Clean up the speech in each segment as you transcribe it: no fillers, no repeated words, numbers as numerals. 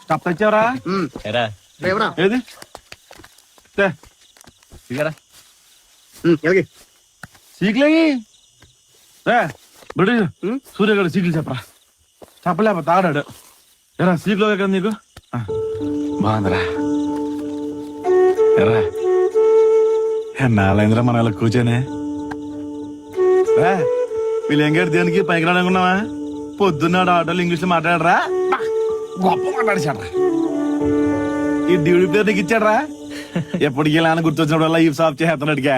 Step తెచ్చావరా? ఎరా ఏది ఇగరా సీక్లకి British సూర్యగాడు సీక్లు చెప్పరా. చెప్పలేకపోతే ఆడాడు. ఎరా సీక్లో కదా నీకు బాగుందిరా. ఎరా నాలైందిరా మన వాళ్ళకి కూర్చొని వీళ్ళు ఎంగేటి దేనికి పైకి రానుకున్నావా? పొద్దున్నాడు ఆటోలు ఇంగ్లీష్ లో మాట్లాడరా, గొప్ప మాట్లాడేశాడ్రా. ఈ డ్యూటీ పేరు నీకు ఇచ్చాడ్రా. ఎప్పటికి ఇలా అని గుర్తొచ్చినప్పుడు వల్ల ఈ సాఫ్ చేస్తున్నాడుగా.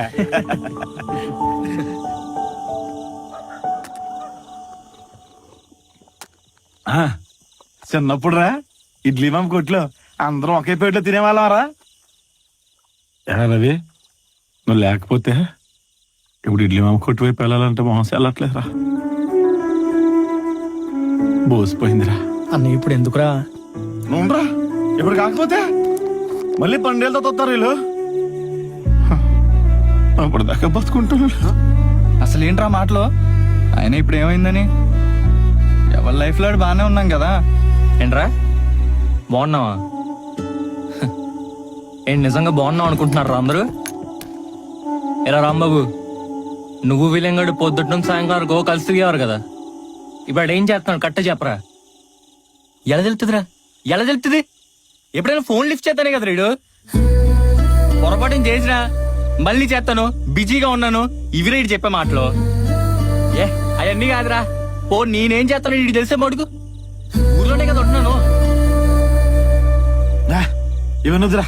చిన్నప్పుడు రా ఇడ్లీ మామ కొట్లో అందరం ఒకే పేట్లో తినేవాళ్ళం రా. ఎలా రవి నువ్వు లేకపోతే ఇప్పుడు ఇడ్లీ మామ కొట్టు వైపు వెళ్ళాలంటే మోసం వెళ్ళట్లేదురా. బోసిపోయిందిరా. అన్న ఇప్పుడు ఎందుకురా? నువ్వురా ఇప్పుడు కాకపోతే మళ్ళీ 12 ఏళ్ళతో తొత్తారు వీళ్ళు. అప్పుడు దాకా బతుకుంటున్నారు. అసలు ఏంట్రా మాటలు? ఆయన ఇప్పుడు ఏమైందని? ఎవరి లైఫ్ లో బాగానే ఉన్నాం కదా. ఏంట్రా బాగున్నావా? ఏంటి నిజంగా బాగున్నావు అనుకుంటున్నారా అందరూ? ఎరా రాంబాబు, నువ్వు విలంగడు పొద్దుట సాయంకాలం వరకు కలిసి తిరిగేవారు కదా. ఇప్పుడు ఏం చేస్తున్నాడు కట్ట చెప్పరా. ఎలా తెలుతుందిరా? ఎలా తెలుస్తుంది? ఎప్పుడైనా ఫోన్ లిఫ్ట్ చేస్తానే కదా రీడు. పొరపాటు చేసినా మళ్ళీ చేస్తాను, బిజీగా ఉన్నాను, ఇవి రైడ్ చెప్పే మాటలు. అవన్నీ కాదురా. ఓ నేనేం చేస్తాను ఇది తెలిసే మటుకు ఊర్లోనే కదా ఉంటున్నాను. ఇవన్నొద్దురా.